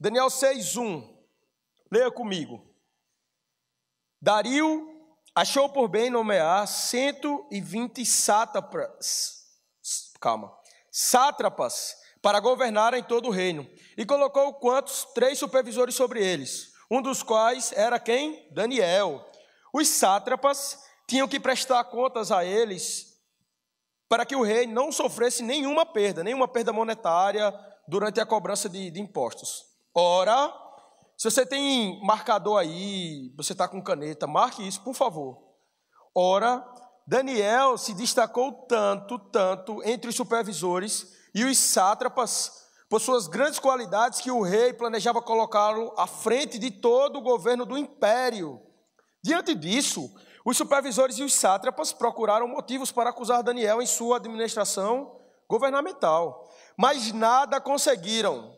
Daniel 6:1. Leia comigo. Dario achou por bem nomear 120 sátrapas para governarem todo o reino, e colocou quantos? 3 supervisores sobre eles, um dos quais era quem? Daniel. Os sátrapas tinham que prestar contas a eles para que o rei não sofresse nenhuma perda monetária durante a cobrança de impostos. Ora, se você tem marcador aí, você está com caneta, marque isso, por favor. Ora, Daniel se destacou tanto entre os supervisores e os sátrapas por suas grandes qualidades que o rei planejava colocá-lo à frente de todo o governo do império. Diante disso, os supervisores e os sátrapas procuraram motivos para acusar Daniel em sua administração governamental, mas nada conseguiram.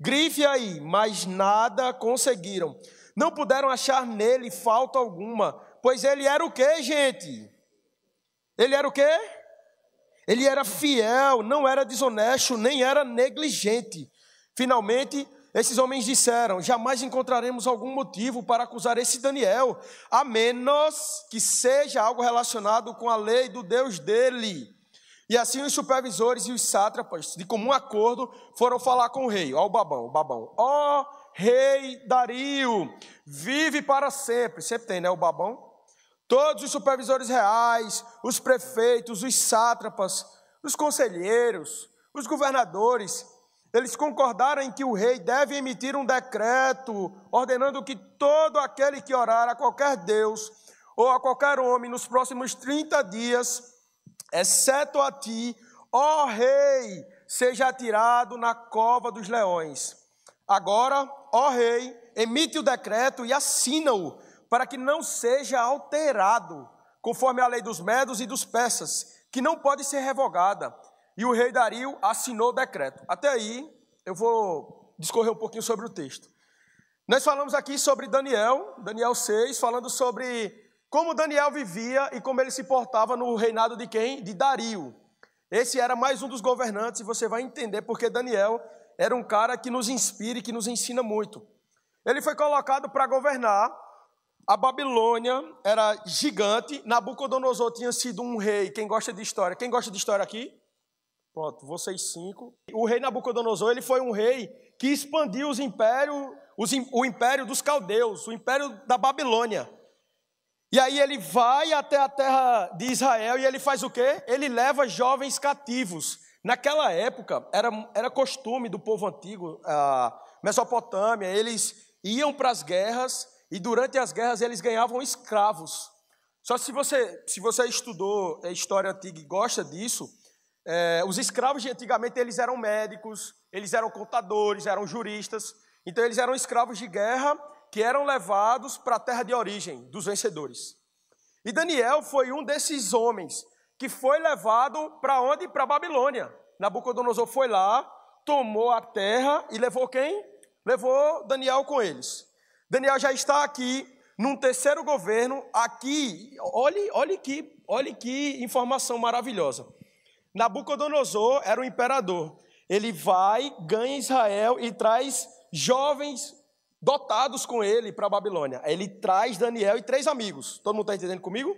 Grife aí, mas nada conseguiram. Não puderam achar nele falta alguma, pois ele era o quê, gente? Ele era o quê? Ele era fiel, não era desonesto, nem era negligente. Finalmente, esses homens disseram: jamais encontraremos algum motivo para acusar esse Daniel, a menos que seja algo relacionado com a lei do Deus dele. E assim os supervisores e os sátrapas, de comum acordo, foram falar com o rei. Ó o babão. Ó rei Dario, vive para sempre. Sempre tem, né, o babão? Todos os supervisores reais, os prefeitos, os sátrapas, os conselheiros, os governadores, eles concordaram em que o rei deve emitir um decreto ordenando que todo aquele que orar a qualquer deus ou a qualquer homem nos próximos 30 dias, exceto a ti, ó rei, seja atirado na cova dos leões. Agora, ó rei, emite o decreto e assina-o, para que não seja alterado, conforme a lei dos medos e dos persas, que não pode ser revogada. E o rei Dario assinou o decreto. Até aí, eu vou discorrer um pouquinho sobre o texto. Nós falamos aqui sobre Daniel 6, falando sobre como Daniel vivia e como ele se portava no reinado de quem? De Dario. Esse era mais um dos governantes, e você vai entender porque Daniel era um cara que nos inspira e que nos ensina muito. Ele foi colocado para governar. A Babilônia era gigante. Nabucodonosor tinha sido um rei. Quem gosta de história? Quem gosta de história aqui? Pronto, vocês 5. O rei Nabucodonosor, ele foi um rei que expandiu o império dos caldeus, o império da Babilônia. E aí ele vai até a terra de Israel e ele faz o quê? Ele leva jovens cativos. Naquela época, era costume do povo antigo, a Mesopotâmia, eles iam para as guerras e durante as guerras eles ganhavam escravos. Só se você estudou história antiga e gosta disso, os escravos de antigamente eles eram médicos, eles eram contadores, eram juristas. Então eles eram escravos de guerra que eram levados para a terra de origem dos vencedores. E Daniel foi um desses homens que foi levado para onde? Para a Babilônia. Nabucodonosor foi lá, tomou a terra e levou quem? Levou Daniel com eles. Daniel já está aqui num terceiro governo. Aqui, olhe que informação maravilhosa. Nabucodonosor era o imperador. Ele vai, ganha Israel e traz jovens dotados com ele para a Babilônia. Ele traz Daniel e 3 amigos. Todo mundo está entendendo comigo?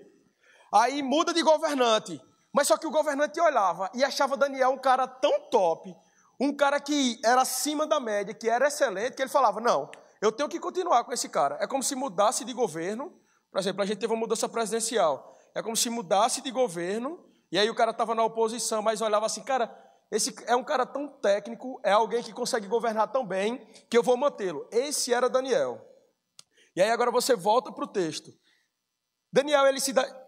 Aí muda de governante. Mas só que o governante olhava e achava Daniel um cara tão top, um cara que era acima da média, que era excelente, que ele falava: não, eu tenho que continuar com esse cara. É como se mudasse de governo. Por exemplo, a gente teve uma mudança presidencial. É como se mudasse de governo, e aí o cara estava na oposição, mas olhava assim: cara, esse é um cara tão técnico, é alguém que consegue governar tão bem, que eu vou mantê-lo. Esse era Daniel. E aí agora você volta para o texto. Daniel,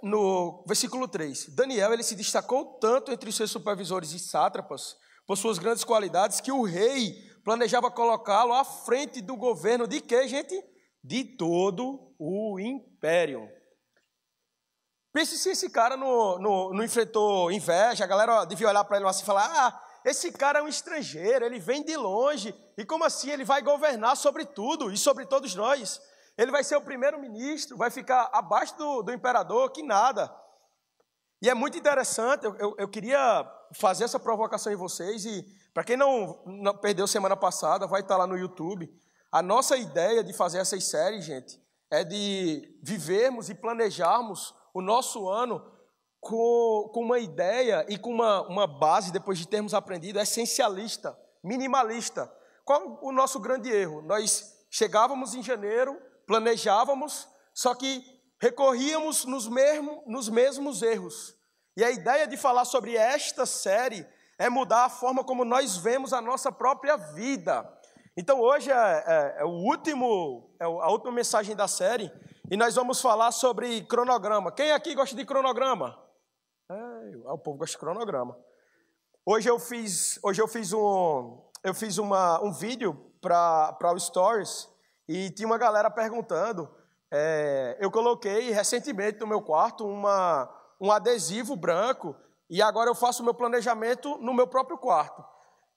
no versículo 3, Daniel, ele se destacou tanto entre os seus supervisores e sátrapas, por suas grandes qualidades, que o rei planejava colocá-lo à frente do governo de quê, gente? De todo o império. Pense se esse cara não enfrentou inveja. A galera devia olhar para ele assim e falar: esse cara é um estrangeiro, ele vem de longe, e como assim ele vai governar sobre tudo e sobre todos nós? Ele vai ser o primeiro-ministro, vai ficar abaixo do imperador, que nada. E é muito interessante, eu queria fazer essa provocação em vocês, e para quem não perdeu semana passada, vai estar lá no YouTube. A nossa ideia de fazer essas séries, gente, é de vivermos e planejarmos o nosso ano com uma ideia e com uma base, depois de termos aprendido, essencialista, minimalista. Qual o nosso grande erro? Nós chegávamos em janeiro, planejávamos, só que recorríamos nos mesmos erros. E a ideia de falar sobre esta série é mudar a forma como nós vemos a nossa própria vida. Então hoje é a última mensagem da série, e nós vamos falar sobre cronograma. Quem aqui gosta de cronograma? O povo gosta de cronograma. Hoje eu fiz um vídeo para o Stories, e tinha uma galera perguntando. Eu coloquei recentemente no meu quarto um adesivo branco, e agora eu faço o meu planejamento no meu próprio quarto.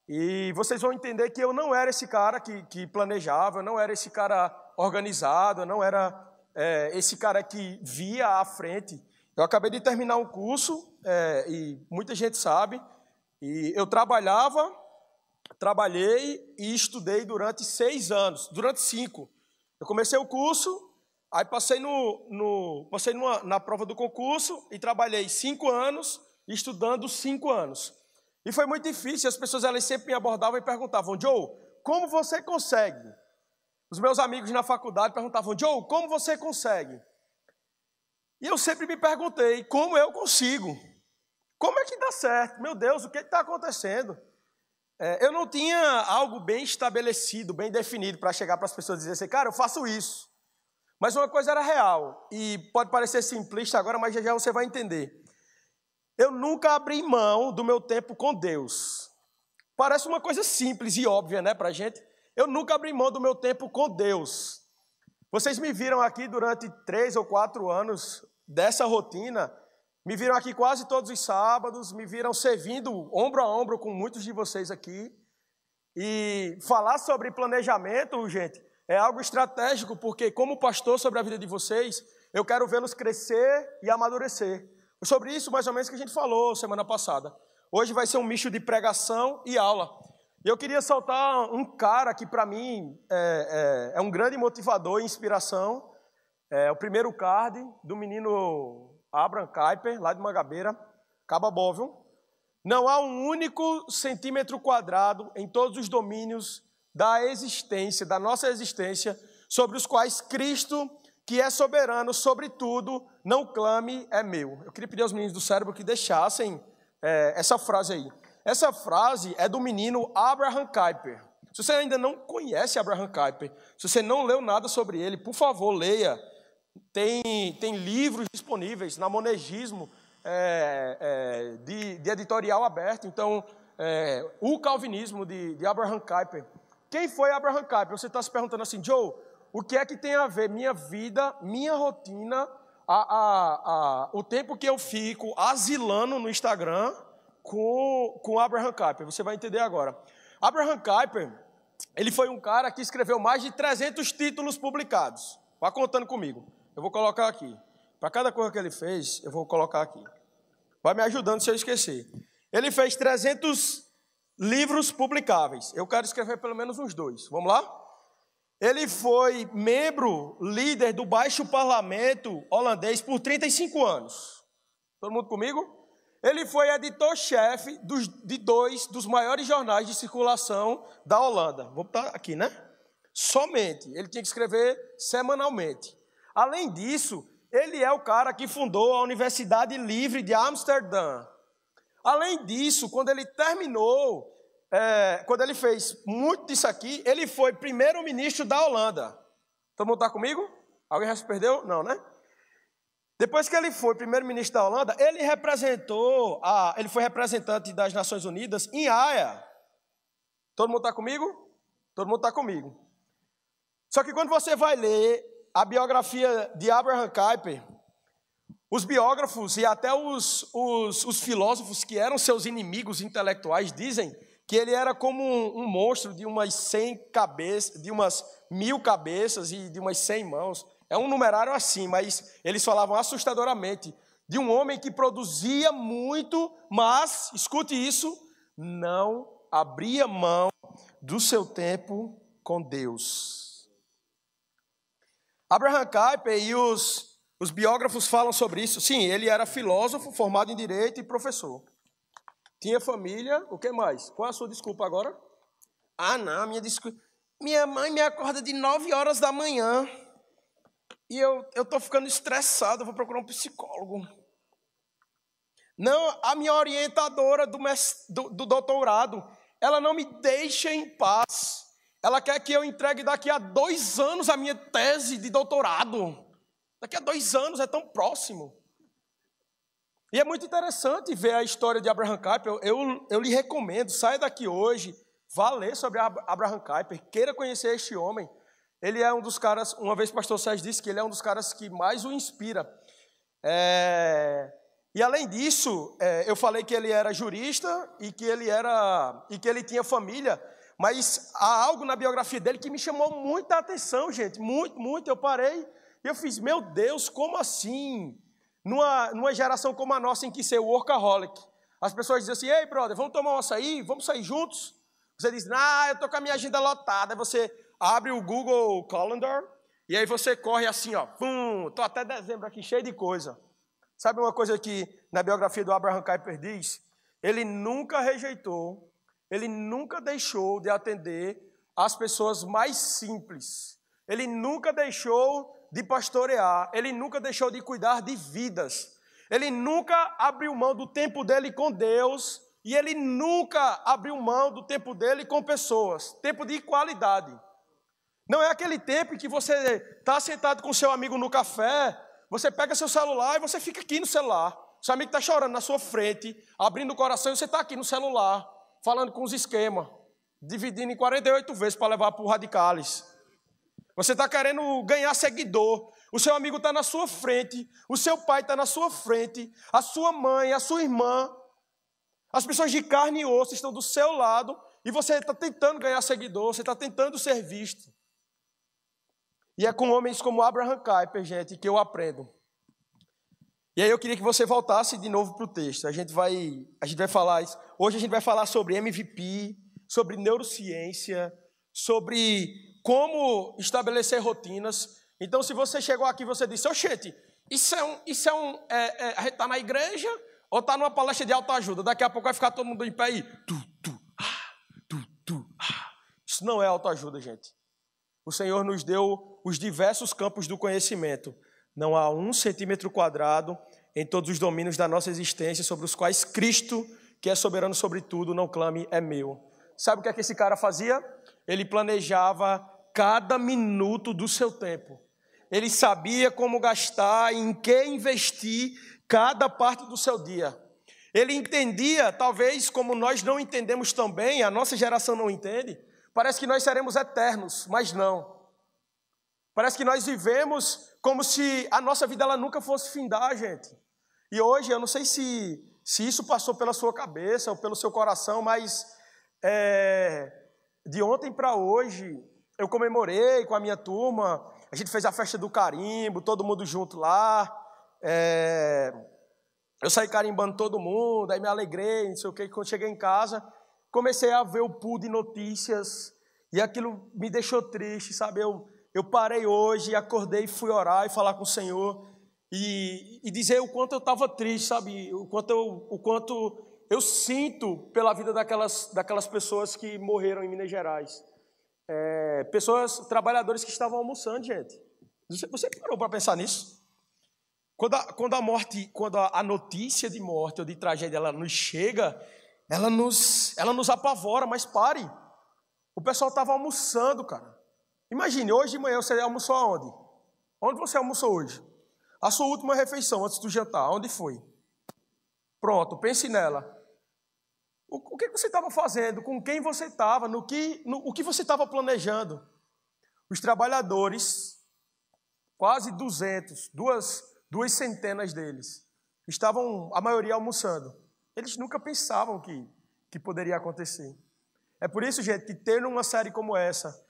E vocês vão entender que eu não era esse cara que planejava, eu não era esse cara organizado, eu não era esse cara que via à frente. Eu acabei de terminar um curso, e muita gente sabe, e eu trabalhei e estudei durante 6 anos, durante 5. Eu comecei o curso, aí passei na prova do concurso e trabalhei 5 anos, estudando 5 anos. E foi muito difícil, as pessoas elas sempre me abordavam e perguntavam: Joe, como você consegue? Os meus amigos na faculdade perguntavam: Joe, como você consegue? E eu sempre me perguntei: como eu consigo? Como é que dá certo? Meu Deus, o que está acontecendo? Eu não tinha algo bem estabelecido, bem definido, para chegar para as pessoas e dizer assim: cara, eu faço isso. Mas uma coisa era real, e pode parecer simplista agora, mas já você vai entender. Eu nunca abri mão do meu tempo com Deus. Parece uma coisa simples e óbvia, né, para a gente? Eu nunca abri mão do meu tempo com Deus. Vocês me viram aqui durante 3 ou 4 anos dessa rotina, me viram aqui quase todos os sábados, me viram servindo ombro a ombro com muitos de vocês aqui. E falar sobre planejamento, gente, é algo estratégico, porque como pastor sobre a vida de vocês, eu quero vê-los crescer e amadurecer. Sobre isso, mais ou menos, que a gente falou semana passada. Hoje vai ser um misto de pregação e aula. E eu queria soltar um cara que, para mim, é um grande motivador e inspiração. É o primeiro card do menino Abraham Kuyper, lá de Mangabeira, Caba Boa. Não há um único centímetro quadrado em todos os domínios da existência, da nossa existência, sobre os quais Cristo, que é soberano sobre tudo, não clame é meu. Eu queria pedir aos meninos do cérebro que deixassem essa frase aí. Essa frase é do menino Abraham Kuyper. Se você ainda não conhece Abraham Kuyper, se você não leu nada sobre ele, por favor, leia. Tem livros disponíveis na Monegismo, de editorial aberto. Então, o Calvinismo de Abraham Kuyper. Quem foi Abraham Kuyper? Você está se perguntando assim: Joe, o que é que tem a ver minha vida, minha rotina, o tempo que eu fico asilando no Instagram com Abraham Kuyper? Você vai entender agora. Abraham Kuyper, ele foi um cara que escreveu mais de 300 títulos publicados. Vá contando comigo. Eu vou colocar aqui. Para cada coisa que ele fez, eu vou colocar aqui. Vai me ajudando se eu esquecer. Ele fez 300 livros publicáveis. Eu quero escrever pelo menos uns 2. Vamos lá? Ele foi membro, líder do Baixo Parlamento holandês por 35 anos. Todo mundo comigo? Ele foi editor-chefe de 2 dos maiores jornais de circulação da Holanda. Vou botar aqui, né? Somente. Ele tinha que escrever semanalmente. Além disso, ele é o cara que fundou a Universidade Livre de Amsterdã. Além disso, quando ele terminou, quando ele fez muito disso aqui, ele foi primeiro-ministro da Holanda. Todo mundo está comigo? Alguém já se perdeu? Não, né? Depois que ele foi primeiro-ministro da Holanda, ele foi representante das Nações Unidas em Haia. Todo mundo está comigo? Todo mundo está comigo. Só que quando você vai ler a biografia de Abraham Kuyper, os biógrafos e até os filósofos que eram seus inimigos intelectuais dizem que ele era como um monstro de umas 100 cabeças, de umas 1000 cabeças e de umas 100 mãos. É um numerário assim, mas eles falavam assustadoramente de um homem que produzia muito, mas, escute isso, não abria mão do seu tempo com Deus. Abraham Kuyper e os biógrafos falam sobre isso. Sim, ele era filósofo, formado em direito e professor. Tinha família, o que mais? Qual a sua desculpa agora? Ah, não, minha desculpa. Minha mãe me acorda de 9 horas da manhã e eu estou ficando estressado, vou procurar um psicólogo. Não, a minha orientadora do doutorado, ela não me deixa em paz. Ela quer que eu entregue daqui a 2 anos a minha tese de doutorado. Daqui a 2 anos, é tão próximo. E é muito interessante ver a história de Abraham Kuyper. Eu lhe recomendo, saia daqui hoje, vá ler sobre Abraham Kuyper, queira conhecer este homem. Ele é um dos caras, uma vez o pastor Sérgio disse que ele é um dos caras que mais o inspira. E além disso, eu falei que ele era jurista e que ele tinha família, mas há algo na biografia dele que me chamou muita atenção, gente, muito. Eu parei e eu fiz, meu Deus, como assim? Numa geração como a nossa, em que ser workaholic, as pessoas dizem assim, ei, brother, vamos tomar um açaí? Vamos sair juntos? Você diz, eu estou com a minha agenda lotada. Aí você abre o Google Calendar e aí você corre assim, ó, estou até dezembro aqui, cheio de coisa. Sabe uma coisa que na biografia do Abraham Kuyper diz? Ele nunca rejeitou, ele nunca deixou de atender as pessoas mais simples. Ele nunca deixou de pastorear, ele nunca deixou de cuidar de vidas. Ele nunca abriu mão do tempo dele com Deus e ele nunca abriu mão do tempo dele com pessoas. Tempo de qualidade. Não é aquele tempo em que você está sentado com seu amigo no café, você pega seu celular e você fica aqui no celular. Seu amigo está chorando na sua frente, abrindo o coração e você está aqui no celular, falando com os esquemas, dividindo em 48 vezes para levar para o Radicalis. Você está querendo ganhar seguidor. O seu amigo está na sua frente, o seu pai está na sua frente, a sua mãe, a sua irmã, as pessoas de carne e osso estão do seu lado e você está tentando ganhar seguidor, você está tentando ser visto. E é com homens como Abraham Kuyper, gente, que eu aprendo. E aí eu queria que você voltasse de novo para o texto. A gente vai falar isso. Hoje a gente vai falar sobre MVP, sobre neurociência, sobre como estabelecer rotinas. Então, se você chegou aqui e você disse, gente, a gente está na igreja ou está numa palestra de autoajuda? Daqui a pouco vai ficar todo mundo em pé aí. Isso não é autoajuda, gente. O Senhor nos deu os diversos campos do conhecimento. Não há 1 centímetro quadrado em todos os domínios da nossa existência sobre os quais Cristo, que é soberano sobre tudo, não clame, é meu. Sabe o que é que esse cara fazia? Ele planejava cada minuto do seu tempo. Ele sabia como gastar, em que investir cada parte do seu dia. Ele entendia, talvez como nós não entendemos também, a nossa geração não entende, parece que nós seremos eternos, mas não. Parece que nós vivemos como se a nossa vida ela nunca fosse findar, gente. E hoje, eu não sei se isso passou pela sua cabeça ou pelo seu coração, mas de ontem para hoje, eu comemorei com a minha turma, a gente fez a festa do carimbo, todo mundo junto lá, eu saí carimbando todo mundo, aí me alegrei, não sei o que, quando cheguei em casa, comecei a ver o pool de notícias, e aquilo me deixou triste, sabe, eu parei hoje, acordei e fui orar e falar com o Senhor, e dizer o quanto eu estava triste, sabe, o quanto eu sinto pela vida daquelas pessoas que morreram em Minas Gerais. Pessoas, trabalhadores que estavam almoçando, gente. Você parou para pensar nisso? Quando a notícia de morte ou de tragédia ela nos chega, ela nos apavora, mas pare. O pessoal estava almoçando, cara. Imagine, hoje de manhã você almoçou aonde? Onde você almoçou hoje? A sua última refeição antes do jantar, onde foi? Pronto, pense nela. O que você estava fazendo? Com quem você estava? O que você estava planejando? Os trabalhadores, quase 200, duas centenas deles, estavam, a maioria, almoçando. Eles nunca pensavam que poderia acontecer. É por isso, gente, que ter uma série como essa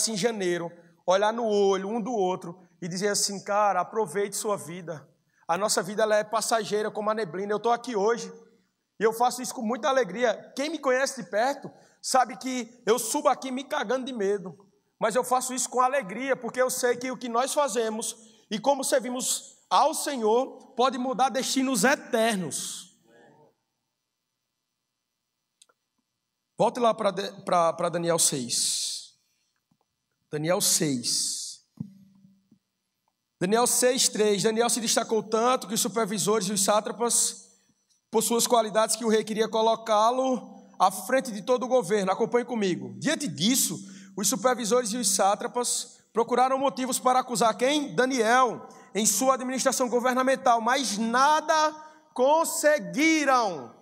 em janeiro, olhar no olho um do outro e dizer assim, cara, aproveite sua vida. A nossa vida ela é passageira como a neblina. Eu estou aqui hoje e eu faço isso com muita alegria. Quem me conhece de perto sabe que eu subo aqui me cagando de medo. Mas eu faço isso com alegria, porque eu sei que o que nós fazemos e como servimos ao Senhor pode mudar destinos eternos. Volte lá para Daniel 6. Daniel 6. Daniel 6:3. Daniel se destacou tanto que os supervisores e os sátrapas, por suas qualidades, que o rei queria colocá-lo à frente de todo o governo. Acompanhe comigo. Diante disso, os supervisores e os sátrapas procuraram motivos para acusar quem? Daniel, em sua administração governamental, mas nada conseguiram.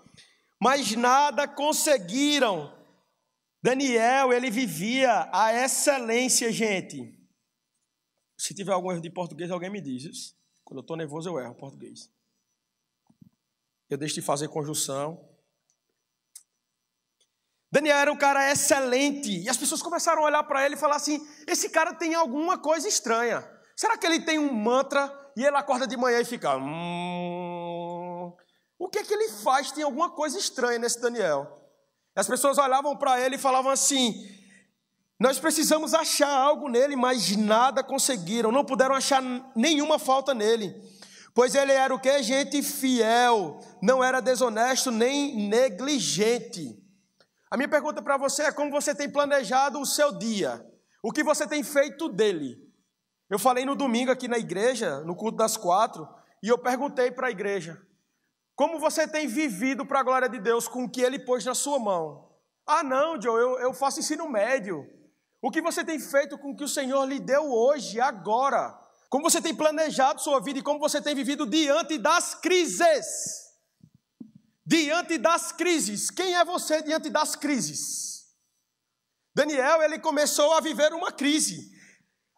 Daniel, ele vivia a excelência, gente. Se tiver algum erro de português, alguém me diz isso. Quando eu estou nervoso, eu erro português. Eu deixo de fazer conjunção. Daniel era um cara excelente. E as pessoas começaram a olhar para ele e falar assim, esse cara tem alguma coisa estranha. Será que ele tem um mantra e ele acorda de manhã e fica... O que é que ele faz? Tem alguma coisa estranha nesse Daniel. As pessoas olhavam para ele e falavam assim... Nós precisamos achar algo nele, mas nada conseguiram. Não puderam achar nenhuma falta nele. Pois ele era o quê? Gente fiel. Não era desonesto nem negligente. A minha pergunta para você é como você tem planejado o seu dia. O que você tem feito dele. Eu falei no domingo aqui na igreja, no culto das 4, e eu perguntei para a igreja. Como você tem vivido para a glória de Deus com o que ele pôs na sua mão? Ah não, Joe, eu faço ensino médio. O que você tem feito com o que o Senhor lhe deu hoje, agora? Como você tem planejado sua vida e como você tem vivido diante das crises? Diante das crises. Quem é você diante das crises? Daniel, ele começou a viver uma crise.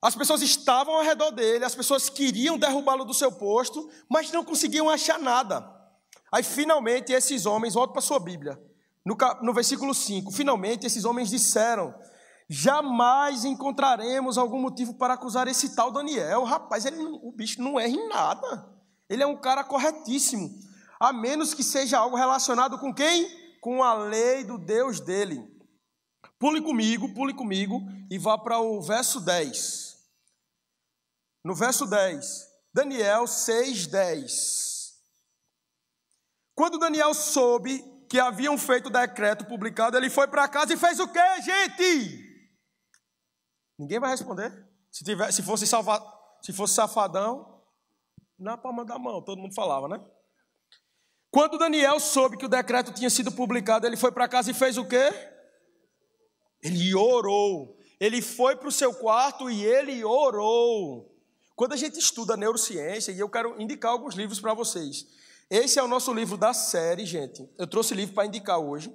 As pessoas estavam ao redor dele, as pessoas queriam derrubá-lo do seu posto, mas não conseguiam achar nada. Aí, finalmente, esses homens, volta para a sua Bíblia, no versículo 5, finalmente esses homens disseram... Jamais encontraremos algum motivo para acusar esse tal Daniel. Rapaz, o bicho não erra em nada. Ele é um cara corretíssimo. A menos que seja algo relacionado com quem? Com a lei do Deus dele. Pule comigo e vá para o verso 10. No verso 10, Daniel 6:10. Quando Daniel soube que haviam feito o decreto publicado, ele foi para casa e fez o quê, gente? Ninguém vai responder. Se fosse safadão, na palma da mão, todo mundo falava, né? Quando Daniel soube que o decreto tinha sido publicado, ele foi para casa e fez o quê? Ele orou. Ele foi para o seu quarto e ele orou. Quando a gente estuda neurociência, e eu quero indicar alguns livros para vocês. Esse é o nosso livro da série, gente. Eu trouxe livro para indicar hoje.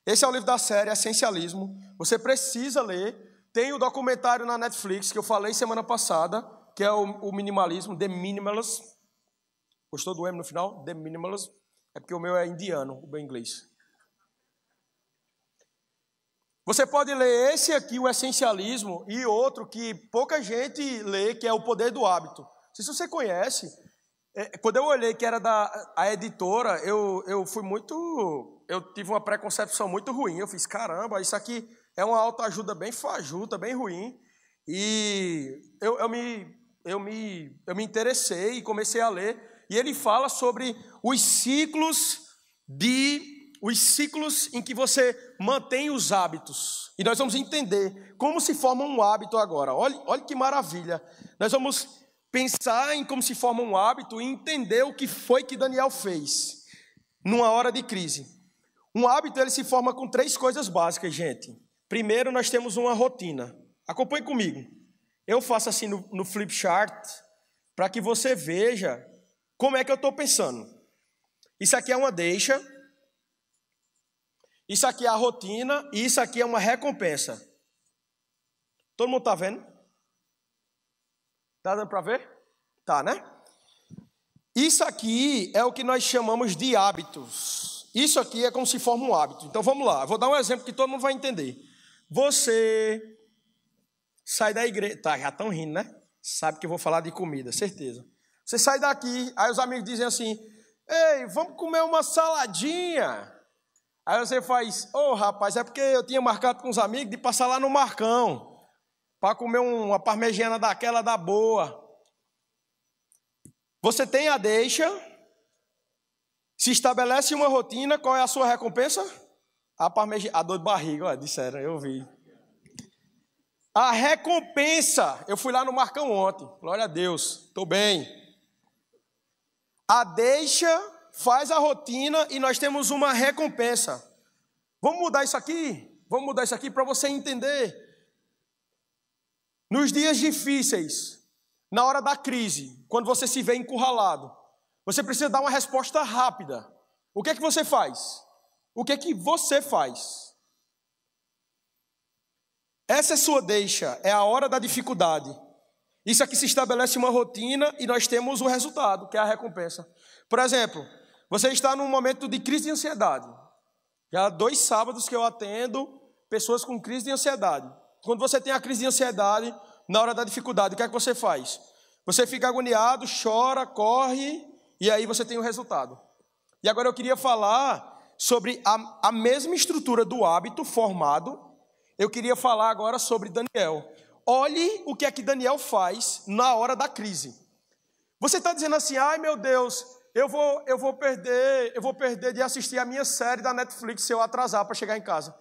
Esse é o livro da série Essencialismo. Você precisa ler. Tem o documentário na Netflix, que eu falei semana passada, que é o Minimalismo, The Minimalist. Gostou do M no final? The Minimalist. É porque o meu é indiano, o meu inglês. Você pode ler esse aqui, o Essencialismo, e outro que pouca gente lê, que é O Poder do Hábito. Não sei se você conhece. Quando eu olhei que era a editora, eu tive uma preconcepção muito ruim. Eu fiz, caramba, isso aqui é uma autoajuda bem fajuta, bem ruim. E eu me interessei e comecei a ler. E ele fala sobre os ciclos em que você mantém os hábitos. E nós vamos entender como se forma um hábito agora. Olha que maravilha. Nós vamos pensar em como se forma um hábito e entender o que foi que Daniel fez numa hora de crise. Um hábito, ele se forma com 3 coisas básicas, gente. Primeiro, nós temos uma rotina. Acompanhe comigo. Eu faço assim no flip chart para que você veja como é que eu estou pensando. Isso aqui é uma deixa, isso aqui é a rotina e isso aqui é uma recompensa. Todo mundo está vendo? Está dando para ver? Tá, né? Isso aqui é o que nós chamamos de hábitos. Isso aqui é como se forma um hábito. Então vamos lá, eu vou dar um exemplo que todo mundo vai entender. Você sai da igreja, tá, já estão rindo, né? Sabe que eu vou falar de comida, certeza. Você sai daqui, aí os amigos dizem assim, ei, vamos comer uma saladinha. Aí você faz, rapaz, é porque eu tinha marcado com os amigos de passar lá no Marcão, para comer uma parmegiana daquela da boa. Você tem a deixa, se estabelece uma rotina, qual é a sua recompensa? A dor de barriga, disseram, eu vi. A recompensa, eu fui lá no Marcão ontem, glória a Deus, estou bem. A deixa faz a rotina e nós temos uma recompensa. Vamos mudar isso aqui? Vamos mudar isso aqui para você entender. Nos dias difíceis, na hora da crise, quando você se vê encurralado, você precisa dar uma resposta rápida. O que é que você faz? O que é que você faz? Essa é sua deixa, é a hora da dificuldade. Isso aqui se estabelece uma rotina e nós temos o resultado, que é a recompensa. Por exemplo, você está num momento de crise de ansiedade. Já há 2 sábados que eu atendo pessoas com crise de ansiedade. Quando você tem a crise de ansiedade, na hora da dificuldade, o que é que você faz? Você fica agoniado, chora, corre, e aí você tem o resultado. E agora eu queria falar sobre a mesma estrutura do hábito formado. Eu queria falar agora sobre Daniel. Olhe o que é que Daniel faz na hora da crise. Você está dizendo assim, ai meu Deus, eu vou perder de assistir a minha série da Netflix se eu atrasar para chegar em casa.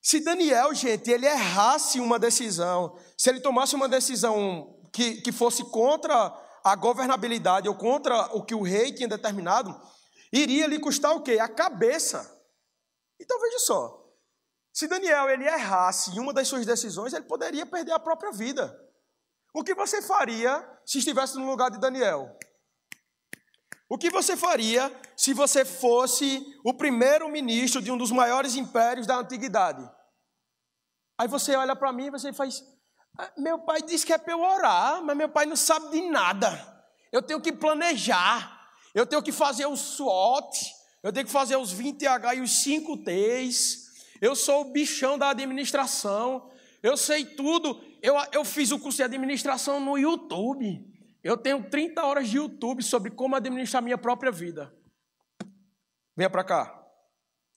Se Daniel, gente, ele errasse uma decisão, se ele tomasse uma decisão que fosse contra a governabilidade ou contra o que o rei tinha determinado, iria lhe custar o quê? A cabeça. Então veja só. Se Daniel ele errasse em uma das suas decisões, ele poderia perder a própria vida. O que você faria se estivesse no lugar de Daniel? O que você faria se você fosse o primeiro-ministro de um dos maiores impérios da antiguidade? Aí você olha para mim e você faz, meu pai disse que é para eu orar, mas meu pai não sabe de nada. Eu tenho que planejar, eu tenho que fazer o SWOT, eu tenho que fazer os 20H e os 5Ts. Eu sou o bichão da administração, eu sei tudo, eu fiz o curso de administração no YouTube, eu tenho 30 horas de YouTube sobre como administrar minha própria vida. Venha para cá,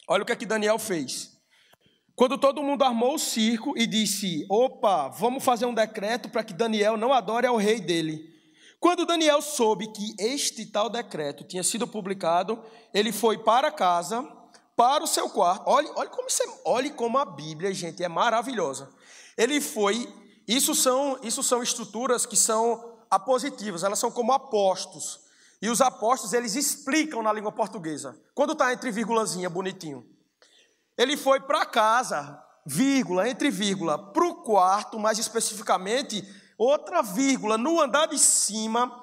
olha o que é que Daniel fez. Quando todo mundo armou o circo e disse, opa, vamos fazer um decreto para que Daniel não adore ao rei dele. Quando Daniel soube que este tal decreto tinha sido publicado, ele foi para casa, para o seu quarto. Olhe como a Bíblia, gente, é maravilhosa. Ele foi, isso são estruturas que são apositivas, elas são como apostos. E os apostos, eles explicam na língua portuguesa. Quando está entre vírgulazinha, bonitinho. Ele foi para casa, vírgula, entre vírgula, para o quarto, mais especificamente, outra vírgula, no andar de cima,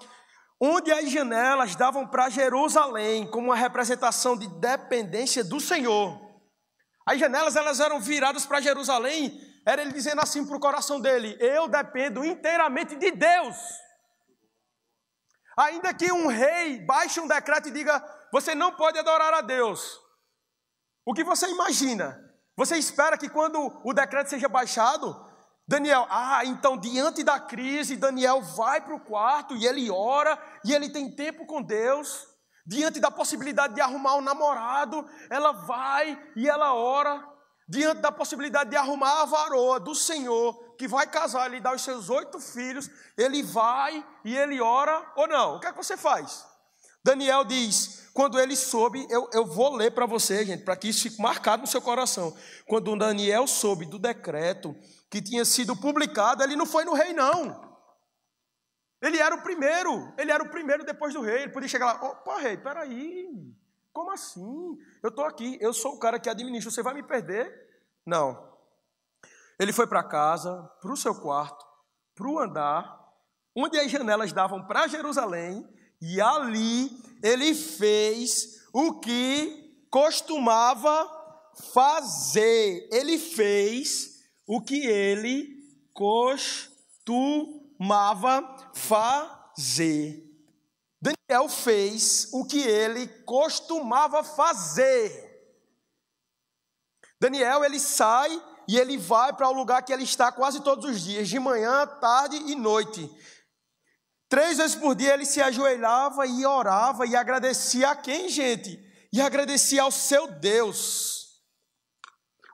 onde as janelas davam para Jerusalém, como uma representação de dependência do Senhor. As janelas elas eram viradas para Jerusalém, era ele dizendo assim para o coração dele, eu dependo inteiramente de Deus. Ainda que um rei baixe um decreto e diga, você não pode adorar a Deus. O que você imagina? Você espera que quando o decreto seja baixado, Daniel, então diante da crise, Daniel vai para o quarto e ele ora, e ele tem tempo com Deus. Diante da possibilidade de arrumar um namorado, ela vai e ela ora. Diante da possibilidade de arrumar a varoa do Senhor, que vai casar, ele dá os seus 8 filhos, ele vai e ele ora, ou não? O que é que você faz? Daniel diz, quando ele soube, eu vou ler para você, gente, para que isso fique marcado no seu coração. Quando Daniel soube do decreto que tinha sido publicado, ele não foi no rei, não. Ele era o primeiro depois do rei. Ele podia chegar lá, opa, rei, peraí, como assim? Eu estou aqui, eu sou o cara que administra, você vai me perder? Não. Ele foi para casa, para o seu quarto, para o andar, onde as janelas davam para Jerusalém, e ali ele fez o que costumava fazer. Ele fez o que ele costumava fazer. Daniel fez o que ele costumava fazer. Daniel, ele sai e ele vai para o lugar que ele está quase todos os dias, de manhã, tarde e noite. 3 vezes por dia ele se ajoelhava e orava e agradecia a quem, gente? E agradecia ao seu Deus.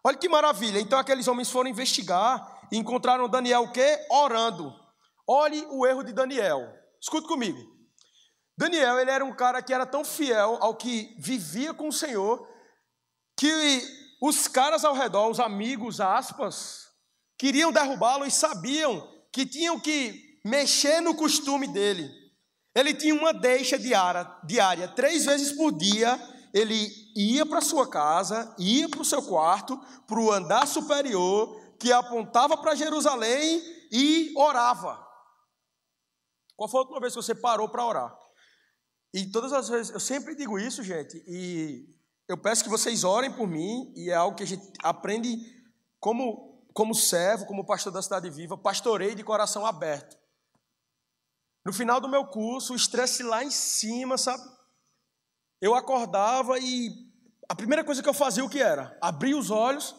Olha que maravilha. Então aqueles homens foram investigar e encontraram Daniel o quê? Orando. Olhe o erro de Daniel. Escute comigo. Daniel, ele era um cara que era tão fiel ao que vivia com o Senhor, que os caras ao redor, os amigos, aspas, queriam derrubá-lo e sabiam que tinham que mexer no costume dele. Ele tinha uma deixa diária, 3 vezes por dia, ele ia para sua casa, ia para o seu quarto, para o andar superior, que apontava para Jerusalém e orava. Qual foi a última vez que você parou para orar? E todas as vezes, eu sempre digo isso, gente, e eu peço que vocês orem por mim, e é algo que a gente aprende como servo, como pastor da Cidade Viva, pastorei de coração aberto. No final do meu curso, o estresse lá em cima, sabe? Eu acordava e a primeira coisa que eu fazia, o que era? Abria os olhos,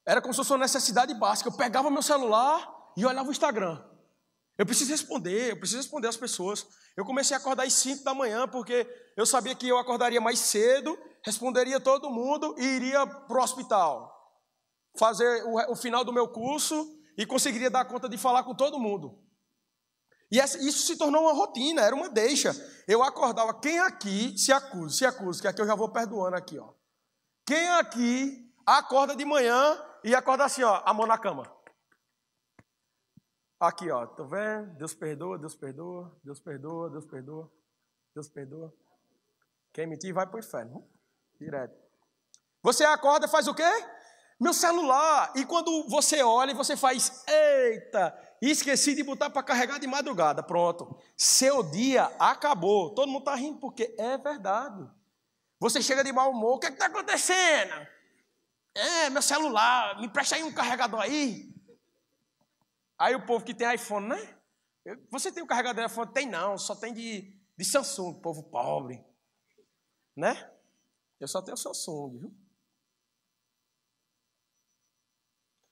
era como se fosse uma necessidade básica. Eu pegava meu celular e olhava o Instagram. Eu preciso responder às pessoas. Eu comecei a acordar às 5 da manhã, porque eu sabia que eu acordaria mais cedo, responderia todo mundo e iria para o hospital, fazer o final do meu curso e conseguiria dar conta de falar com todo mundo. E isso se tornou uma rotina, era uma deixa. Eu acordava, quem aqui se acusa, que aqui eu já vou perdoando aqui, ó. Quem aqui acorda de manhã e acorda assim, ó, a mão na cama? Aqui, ó, tô vendo? Deus perdoa, Deus perdoa, Deus perdoa, Deus perdoa, Deus perdoa. Quem mentir vai pro inferno, direto. Você acorda e faz o quê? Meu celular. E quando você olha, você faz, eita, esqueci de botar para carregar de madrugada. Pronto, seu dia acabou. Todo mundo está rindo porque é verdade. Você chega de mau humor, o que está acontecendo? Meu celular, me presta aí um carregador aí. Aí o povo que tem iPhone, né? Você tem um carregador de iPhone? Tem não, só tem de Samsung, povo pobre. Né? Eu só tenho Samsung, viu?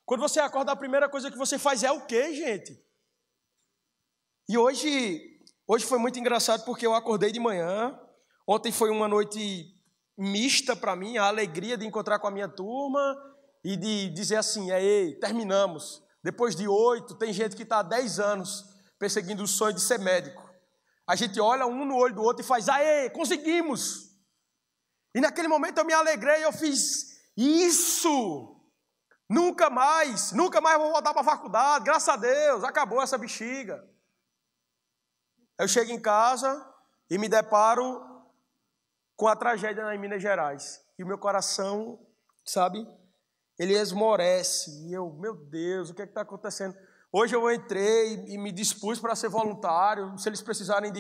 Quando você acorda, a primeira coisa que você faz é o quê, gente? E hoje foi muito engraçado porque eu acordei de manhã. Ontem foi uma noite mista para mim, a alegria de encontrar com a minha turma e de dizer assim, ei, terminamos. Depois de 8, tem gente que está há 10 anos perseguindo o sonho de ser médico. A gente olha um no olho do outro e faz, aê, conseguimos. E naquele momento eu me alegrei, eu fiz isso. Nunca mais vou voltar para a faculdade, graças a Deus, acabou essa bexiga. Eu chego em casa e me deparo com a tragédia em Minas Gerais. E o meu coração, sabe, ele esmorece. E eu, meu Deus, o que está acontecendo? Hoje eu entrei e me dispus para ser voluntário, se eles precisarem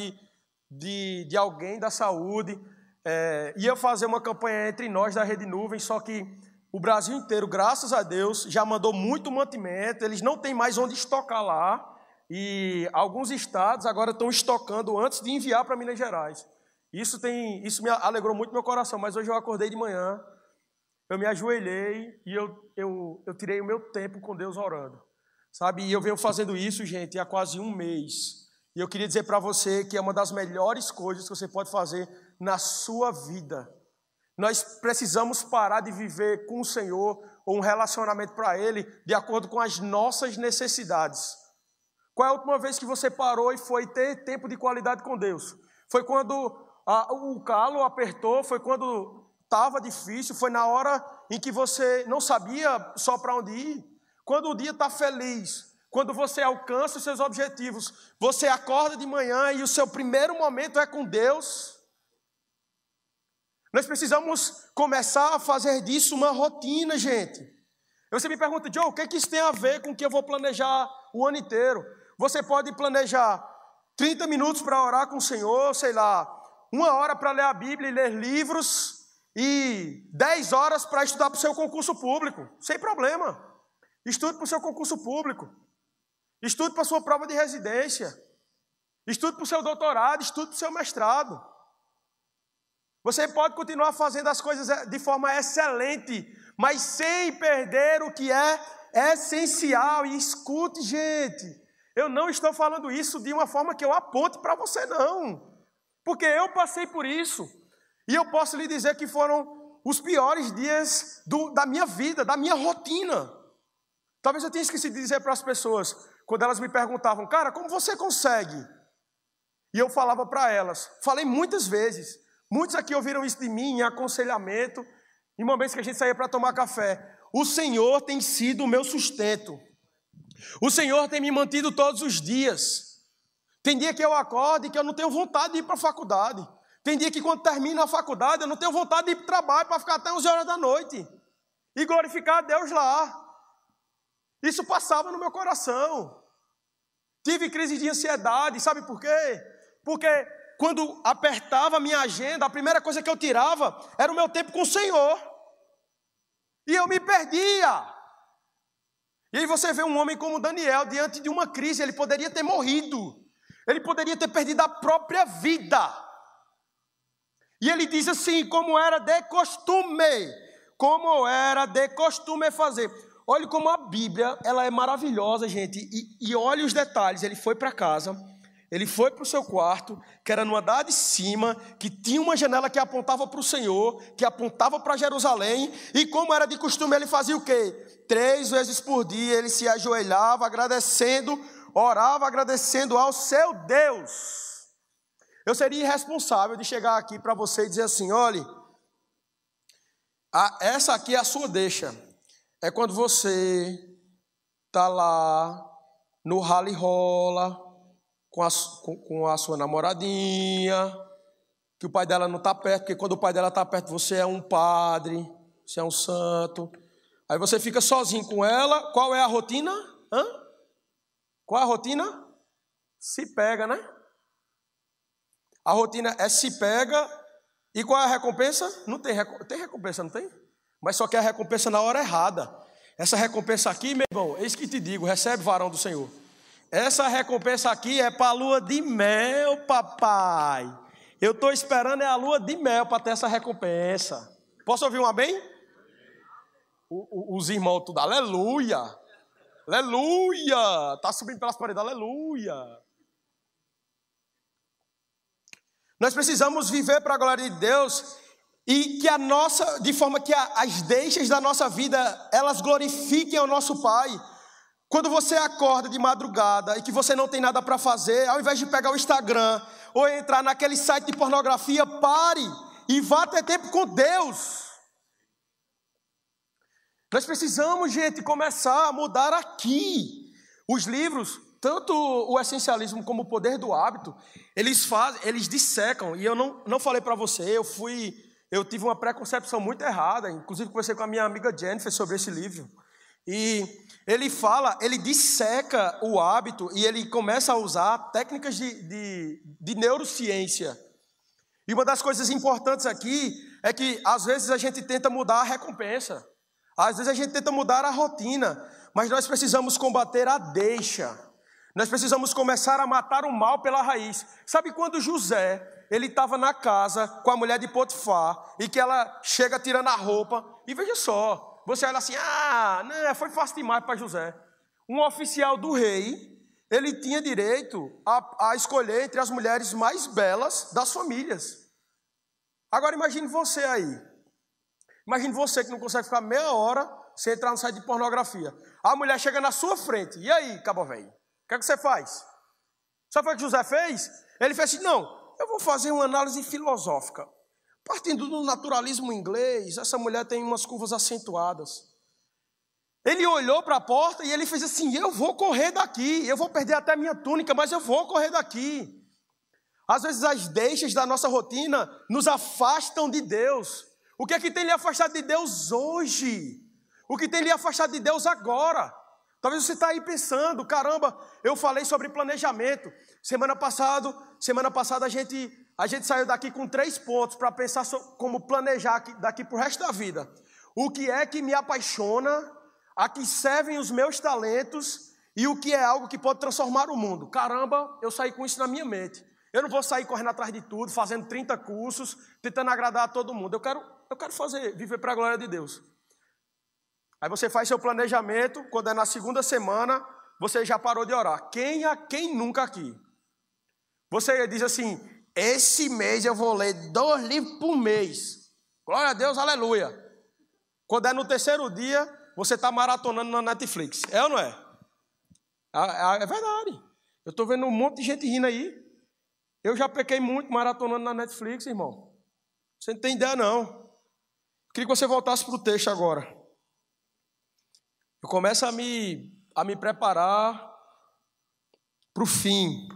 de alguém da saúde. Ia fazer uma campanha entre nós da Rede Nuvem, só que o Brasil inteiro, graças a Deus, já mandou muito mantimento, eles não têm mais onde estocar lá, e alguns estados agora estão estocando antes de enviar para Minas Gerais. Isso me alegrou muito meu coração, mas hoje eu acordei de manhã, eu me ajoelhei e eu tirei o meu tempo com Deus orando, sabe? E eu venho fazendo isso, gente, há quase 1 mês. E eu queria dizer para você que é uma das melhores coisas que você pode fazer na sua vida. Nós precisamos parar de viver com o Senhor ou um relacionamento para Ele de acordo com as nossas necessidades. Qual é a última vez que você parou e foi ter tempo de qualidade com Deus? Foi quando o calo apertou, foi quando estava difícil, foi na hora em que você não sabia só para onde ir? Quando o dia está feliz, quando você alcança os seus objetivos, você acorda de manhã e o seu primeiro momento é com Deus. Nós precisamos começar a fazer disso uma rotina, gente. Você me pergunta, Joe, o que isso tem a ver com o que eu vou planejar o ano inteiro? Você pode planejar 30 minutos para orar com o Senhor, sei lá, 1 hora para ler a Bíblia e ler livros, e 10 horas para estudar para o seu concurso público, sem problema. Estude para o seu concurso público. Estude para a sua prova de residência. Estude para o seu doutorado, estude para o seu mestrado. Você pode continuar fazendo as coisas de forma excelente, mas sem perder o que é essencial. E escute, gente, Eu não estou falando isso de uma forma que eu aponte para você, não. Porque eu passei por isso. E eu posso lhe dizer que foram os piores dias da minha vida, da minha rotina. Talvez eu tenha esquecido de dizer para as pessoas, quando elas me perguntavam, cara, como você consegue? E eu falava para elas, falei muitas vezes, muitos aqui ouviram isso de mim em aconselhamento, em momentos que a gente saía para tomar café. O Senhor tem sido o meu sustento. O Senhor tem me mantido todos os dias. Tem dia que eu acordo e que eu não tenho vontade de ir para a faculdade. Tem dia que quando termina a faculdade eu não tenho vontade de ir para o trabalho para ficar até 11 horas da noite. E glorificar a Deus lá. Isso passava no meu coração. Tive crise de ansiedade, sabe por quê? Porque quando apertava a minha agenda, a primeira coisa que eu tirava era o meu tempo com o Senhor. E eu me perdia. E aí você vê um homem como Daniel, diante de uma crise, ele poderia ter morrido. Ele poderia ter perdido a própria vida. E ele diz assim, como era de costume fazer. Olha como a Bíblia, ela é maravilhosa, gente. E olhe os detalhes, ele foi para casa, ele foi para o seu quarto, que era no andar de cima, que tinha uma janela que apontava para o Senhor, que apontava para Jerusalém, e como era de costume, ele fazia o quê? 3 vezes por dia ele se ajoelhava, agradecendo, orava, agradecendo ao seu Deus. Eu seria irresponsável de chegar aqui para você e dizer assim, olhe, essa aqui é a sua deixa. É quando você está lá no rally-rola com a sua namoradinha, que o pai dela não está perto, porque quando o pai dela está perto, você é um padre, você é um santo. Aí você fica sozinho com ela. Qual é a rotina? Qual é a rotina? Se pega, né? A rotina é se pega. E qual é a recompensa? Não tem recompensa, não tem? Mas só que é a recompensa na hora errada. Essa recompensa aqui, meu irmão, eis que te digo, recebe, varão do Senhor. Essa recompensa aqui é para a lua de mel, papai. Eu estou esperando a lua de mel para ter essa recompensa. Posso ouvir um amém? Os irmãos tudo, aleluia. Aleluia. Está subindo pelas paredes, aleluia. Nós precisamos viver para a glória de Deus e que de forma que as deixas da nossa vida, elas glorifiquem ao nosso Pai. Quando você acorda de madrugada e que você não tem nada para fazer, ao invés de pegar o Instagram ou entrar naquele site de pornografia, pare e vá ter tempo com Deus. Nós precisamos, gente, começar a mudar aqui. Os livros, tanto o Essencialismo como o Poder do Hábito, eles dissecam, e eu não falei para você, eu tive uma preconcepção muito errada, inclusive conversei com a minha amiga Jennifer sobre esse livro, e ele disseca o hábito e ele começa a usar técnicas de neurociência. E uma das coisas importantes aqui é que às vezes a gente tenta mudar a recompensa, às vezes a gente tenta mudar a rotina, mas nós precisamos combater a deixa. Nós precisamos começar a matar o mal pela raiz. Sabe quando José, ele estava na casa com a mulher de Potifar e que ela chega tirando a roupa, e veja só, você olha assim, não, foi fácil demais para José. Um oficial do rei, ele tinha direito a escolher entre as mulheres mais belas das famílias. Agora imagine você aí. Imagine você que não consegue ficar meia hora sem entrar no site de pornografia. A mulher chega na sua frente. E aí, cabo velho? O que é que você faz? Sabe o que José fez? Ele fez assim, não, eu vou fazer uma análise filosófica. Partindo do naturalismo inglês, essa mulher tem umas curvas acentuadas. Ele olhou para a porta e ele fez assim, eu vou correr daqui, eu vou perder até minha túnica, mas eu vou correr daqui. Às vezes as deixas da nossa rotina nos afastam de Deus. O que é que tem lhe afastado de Deus hoje? O que tem lhe afastado de Deus agora? Talvez você está aí pensando, caramba, eu falei sobre planejamento. Semana passada a gente saiu daqui com 3 pontos para pensar como planejar daqui para o resto da vida. O que é que me apaixona, a que servem os meus talentos e o que é algo que pode transformar o mundo. Caramba, eu saí com isso na minha mente. Eu não vou sair correndo atrás de tudo, fazendo 30 cursos, tentando agradar a todo mundo. Eu quero viver para a glória de Deus. Aí você faz seu planejamento, quando é na segunda semana, você já parou de orar. Quem nunca aqui? Você diz assim, esse mês eu vou ler 2 livros por mês. Glória a Deus, aleluia. Quando é no terceiro dia, você está maratonando na Netflix. É ou não é? É verdade. Eu estou vendo um monte de gente rindo aí. Eu já pequei muito maratonando na Netflix, irmão. Você não tem ideia, não. Queria que você voltasse para o texto agora. Eu começo a me preparar para o fim.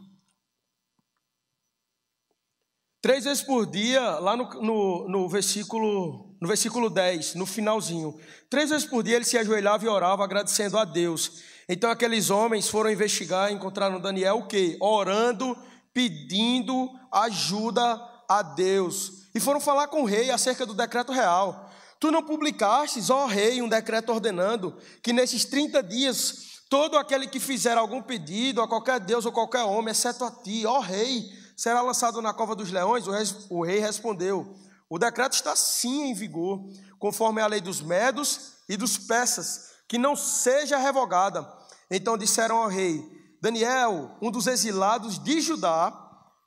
3 vezes por dia, lá no versículo 10, no finalzinho. 3 vezes por dia ele se ajoelhava e orava, agradecendo a Deus. Então aqueles homens foram investigar e encontraram Daniel o quê? Orando, pedindo ajuda a Deus. E foram falar com o rei acerca do decreto real. Tu não publicastes, ó rei, um decreto ordenando que nesses 30 dias, todo aquele que fizer algum pedido a qualquer deus ou qualquer homem, exceto a ti, ó rei, será lançado na cova dos leões? O rei respondeu, o decreto está sim em vigor, conforme a lei dos medos e dos persas, que não seja revogada. Então disseram ao rei, Daniel, um dos exilados de Judá,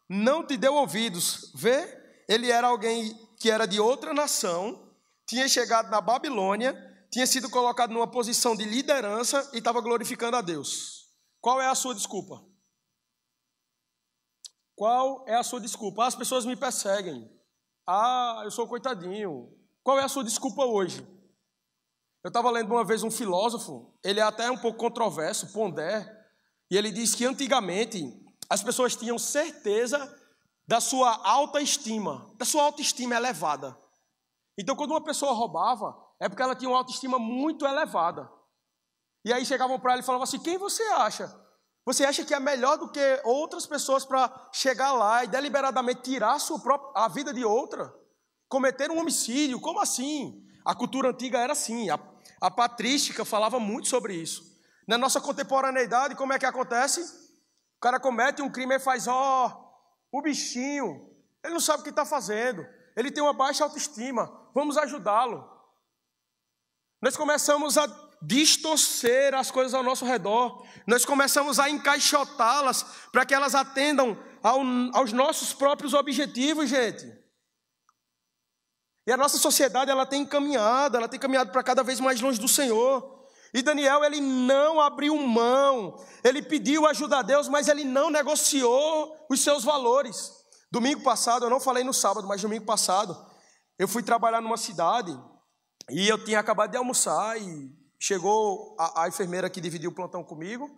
não te deu ouvidos. Vê, ele era alguém que era de outra nação, tinha chegado na Babilônia, tinha sido colocado numa posição de liderança e estava glorificando a Deus. Qual é a sua desculpa? Qual é a sua desculpa? As pessoas me perseguem. Eu sou coitadinho. Qual é a sua desculpa hoje? Eu estava lendo uma vez um filósofo, ele é até um pouco controverso, Pondé, e ele diz que antigamente as pessoas tinham certeza da sua autoestima elevada. Então, quando uma pessoa roubava, é porque ela tinha uma autoestima muito elevada. E aí chegavam para ele e falavam assim, quem você acha? Você acha que é melhor do que outras pessoas para chegar lá e deliberadamente tirar a vida de outra? Cometer um homicídio? Como assim? A cultura antiga era assim, a patrística falava muito sobre isso. Na nossa contemporaneidade, como é que acontece? O cara comete um crime e faz, o bichinho, ele não sabe o que está fazendo, ele tem uma baixa autoestima, vamos ajudá-lo. Nós começamos a distorcer as coisas ao nosso redor, nós começamos a encaixotá-las para que elas atendam aos nossos próprios objetivos, gente. E a nossa sociedade, ela tem caminhado para cada vez mais longe do Senhor. E Daniel, ele não abriu mão, ele pediu ajuda a Deus, mas ele não negociou os seus valores. Domingo passado, eu não falei no sábado, mas domingo passado, eu fui trabalhar numa cidade e eu tinha acabado de almoçar e chegou a enfermeira que dividiu o plantão comigo,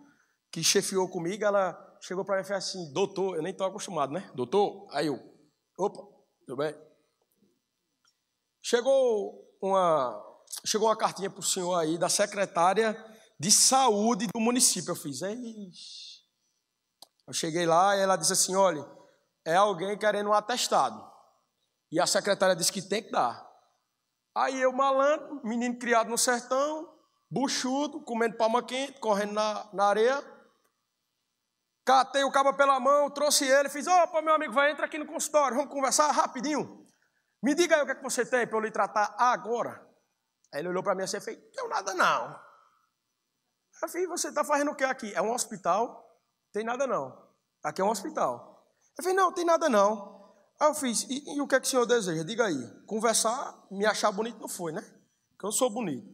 que chefiou comigo, ela chegou para mim e falou assim, doutor, eu nem estou acostumado, né? Doutor, aí eu, opa, tudo bem? Chegou uma cartinha para o senhor aí, da secretária de saúde do município. Eu fiz, eu cheguei lá e ela disse assim, olha, é alguém querendo um atestado. E a secretária disse que tem que dar. Aí eu, malandro, menino criado no sertão, buchudo, comendo palma quente, correndo na areia. Catei o cabo pela mão, trouxe ele, fiz, opa, meu amigo, vai, entra aqui no consultório, vamos conversar rapidinho. Me diga aí o que é que você tem para eu lhe tratar agora. Aí ele olhou para mim assim e fez, não tenho nada não. Eu falei, você está fazendo o que aqui? É um hospital? Tem nada não. Aqui é um hospital. Eu falei, não, tem nada não. Aí eu fiz, e o que é que o senhor deseja? Diga aí. Conversar, me achar bonito não foi, né? Porque eu sou bonito.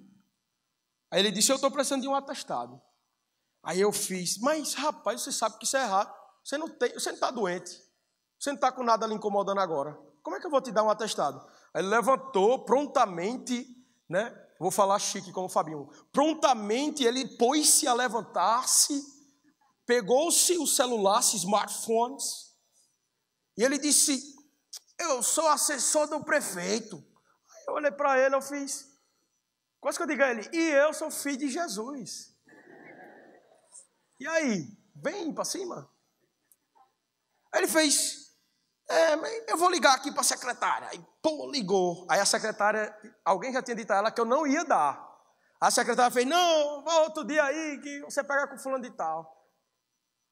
Aí ele disse, eu estou precisando de um atestado. Aí eu fiz, mas rapaz, você sabe que isso é errado. Você não está doente. Você não está com nada lhe incomodando agora. Como é que eu vou te dar um atestado? Aí ele levantou prontamente, né? Vou falar chique como o Fabinho. Prontamente ele pôs-se a levantar-se, pegou-se o celular, smartphones, e ele disse, eu sou assessor do prefeito. Aí eu olhei para ele, eu fiz, quase que eu digo a ele, e eu sou filho de Jesus. E aí, vem para cima. Aí ele fez, eu vou ligar aqui para a secretária. Aí, ligou. Aí a secretária, alguém já tinha dito a ela que eu não ia dar. A secretária fez, não, vá outro dia aí que você pega com fulano de tal.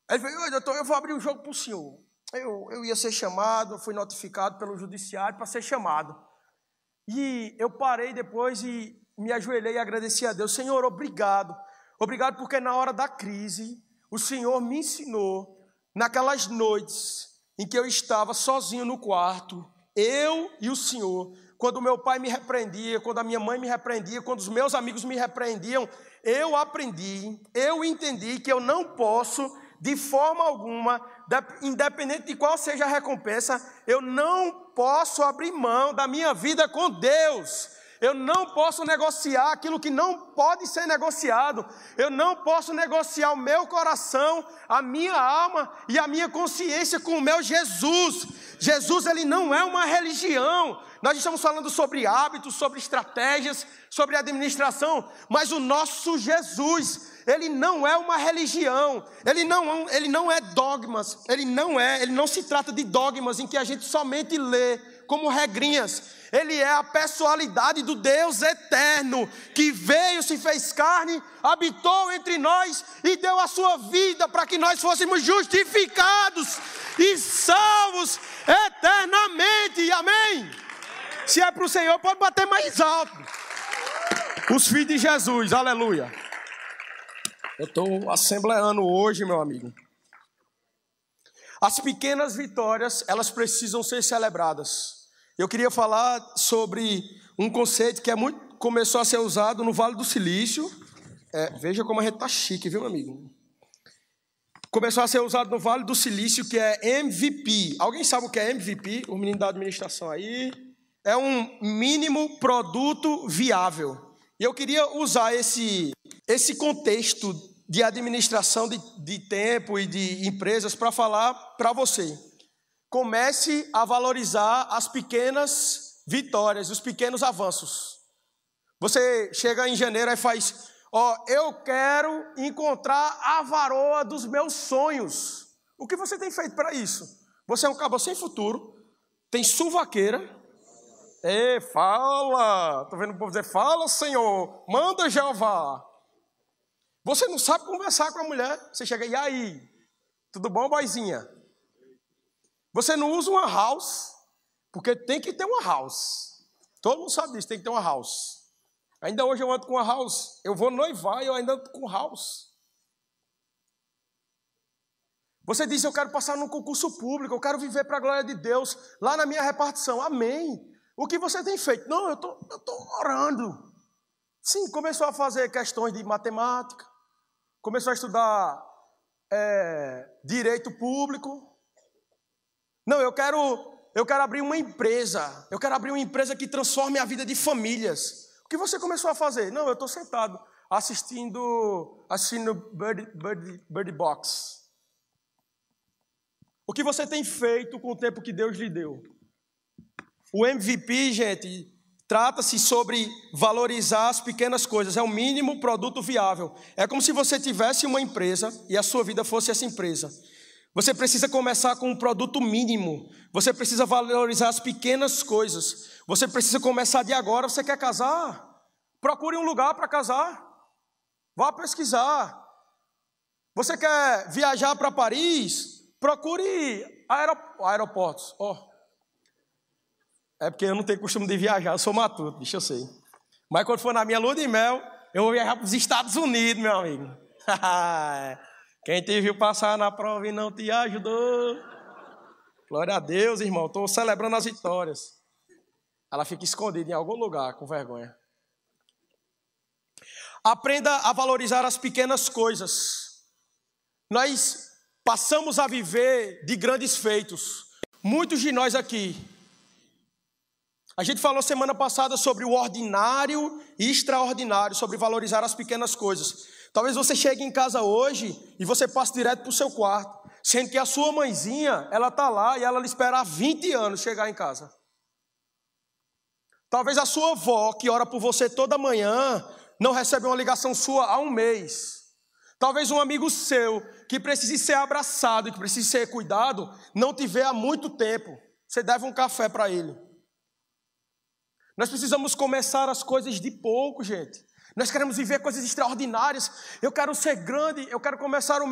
Aí ele fez, doutor, eu vou abrir o jogo para o senhor. Eu ia ser chamado, fui notificado pelo judiciário para ser chamado. E eu parei depois e me ajoelhei e agradeci a Deus. Senhor, obrigado. Obrigado porque na hora da crise, o Senhor me ensinou, naquelas noites em que eu estava sozinho no quarto, eu e o Senhor, quando meu pai me repreendia, quando a minha mãe me repreendia, quando os meus amigos me repreendiam, eu aprendi, eu entendi que eu não posso, de forma alguma, independente de qual seja a recompensa, eu não posso abrir mão da minha vida com Deus. Eu não posso negociar aquilo que não pode ser negociado. Eu não posso negociar o meu coração, a minha alma e a minha consciência com o meu Jesus. Jesus, ele não é uma religião. Nós estamos falando sobre hábitos, sobre estratégias, sobre administração, mas o nosso Jesus, ele não é uma religião, ele não é dogmas, ele não se trata de dogmas em que a gente somente lê como regrinhas. Ele é a pessoalidade do Deus eterno, que veio, se fez carne, habitou entre nós e deu a sua vida para que nós fôssemos justificados e salvos eternamente, amém? Se é para o Senhor, pode bater mais alto. Os filhos de Jesus, aleluia. Eu estou assembleando hoje, meu amigo. As pequenas vitórias, elas precisam ser celebradas. Eu queria falar sobre um conceito que começou a ser usado no Vale do Silício. Veja como a gente está chique, viu, meu amigo? Começou a ser usado no Vale do Silício, que é MVP. Alguém sabe o que é MVP? O menino da administração aí. É um mínimo produto viável. E eu queria usar esse contexto de administração de tempo e de empresas para falar para você. Comece a valorizar as pequenas vitórias, os pequenos avanços. Você chega em janeiro e faz, eu quero encontrar a varoa dos meus sonhos. O que você tem feito para isso? Você é um cabo sem futuro, tem suvaqueira. Fala, estou vendo o povo dizer, fala, Senhor, manda Jeová. Você não sabe conversar com a mulher, você chega, e aí? Tudo bom, boizinha? Você não usa uma house, porque tem que ter uma house. Todo mundo sabe disso, tem que ter uma house. Ainda hoje eu ando com uma house. Eu vou noivar e eu ainda ando com house. Você diz, eu quero passar num concurso público, eu quero viver para a glória de Deus, lá na minha repartição. Amém. O que você tem feito? Não, eu tô orando. Sim, começou a fazer questões de matemática, começou a estudar direito público. Não, eu quero abrir uma empresa. Eu quero abrir uma empresa que transforme a vida de famílias. O que você começou a fazer? Não, eu estou sentado assistindo Bird Box. O que você tem feito com o tempo que Deus lhe deu? O MVP, gente, trata-se sobre valorizar as pequenas coisas. É o mínimo produto viável. É como se você tivesse uma empresa e a sua vida fosse essa empresa. Você precisa começar com um produto mínimo. Você precisa valorizar as pequenas coisas. Você precisa começar de agora. Você quer casar? Procure um lugar para casar. Vá pesquisar. Você quer viajar para Paris? Procure aeroportos. É porque eu não tenho costume de viajar. Eu sou matuto, bicho, eu sei. Mas quando for na minha lua de mel, eu vou viajar para os Estados Unidos, meu amigo. Quem te viu passar na prova e não te ajudou. Glória a Deus, irmão. Estou celebrando as vitórias. Ela fica escondida em algum lugar, com vergonha. Aprenda a valorizar as pequenas coisas. Nós passamos a viver de grandes feitos. Muitos de nós aqui. A gente falou semana passada sobre o ordinário e extraordinário, sobre valorizar as pequenas coisas. Talvez você chegue em casa hoje e você passe direto para o seu quarto, sendo que a sua mãezinha, ela está lá e ela lhe espera há 20 anos chegar em casa. Talvez a sua avó, que ora por você toda manhã, não recebe uma ligação sua há um mês. Talvez um amigo seu, que precise ser abraçado e que precise ser cuidado, não te vê há muito tempo. Você deve um café para ele. Nós precisamos começar as coisas de pouco, gente. Nós queremos viver coisas extraordinárias. Eu quero ser grande, eu quero começar o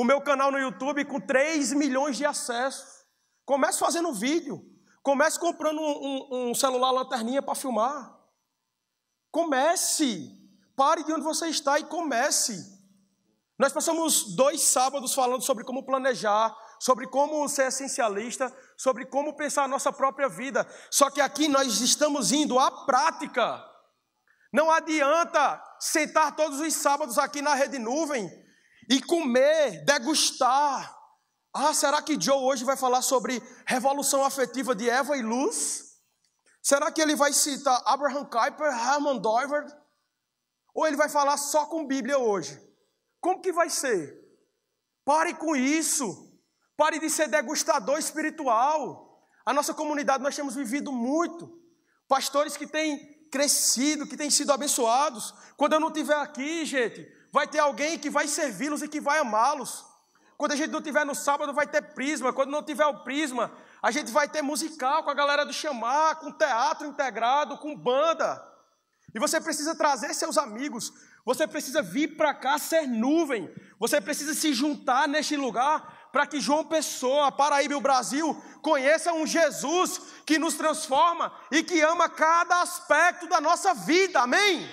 meu canal no YouTube com 3 milhões de acessos. Comece fazendo vídeo. Comece comprando um celular lanterninha para filmar. Comece. Pare de onde você está e comece. Nós passamos 2 sábados falando sobre como planejar, sobre como ser essencialista, sobre como pensar a nossa própria vida. Só que aqui nós estamos indo à prática. Não adianta sentar todos os sábados aqui na Rede Nuvem e comer, degustar. Será que Joe hoje vai falar sobre revolução afetiva de Eva e Luz? Será que ele vai citar Abraham Kuyper, Herman Dover? Ou ele vai falar só com Bíblia hoje? Como que vai ser? Pare com isso. Pare de ser degustador espiritual. A nossa comunidade, nós temos vivido muito. Pastores que têm crescido, que têm sido abençoados. Quando eu não estiver aqui, gente, vai ter alguém que vai servi-los e que vai amá-los. Quando a gente não estiver no sábado, vai ter prisma. Quando não tiver o prisma, a gente vai ter musical com a galera do Chamar, com teatro integrado, com banda. E você precisa trazer seus amigos. Você precisa vir para cá ser nuvem. Você precisa se juntar neste lugar para que João Pessoa, Paraíba e o Brasil conheçam um Jesus que nos transforma e que ama cada aspecto da nossa vida. Amém?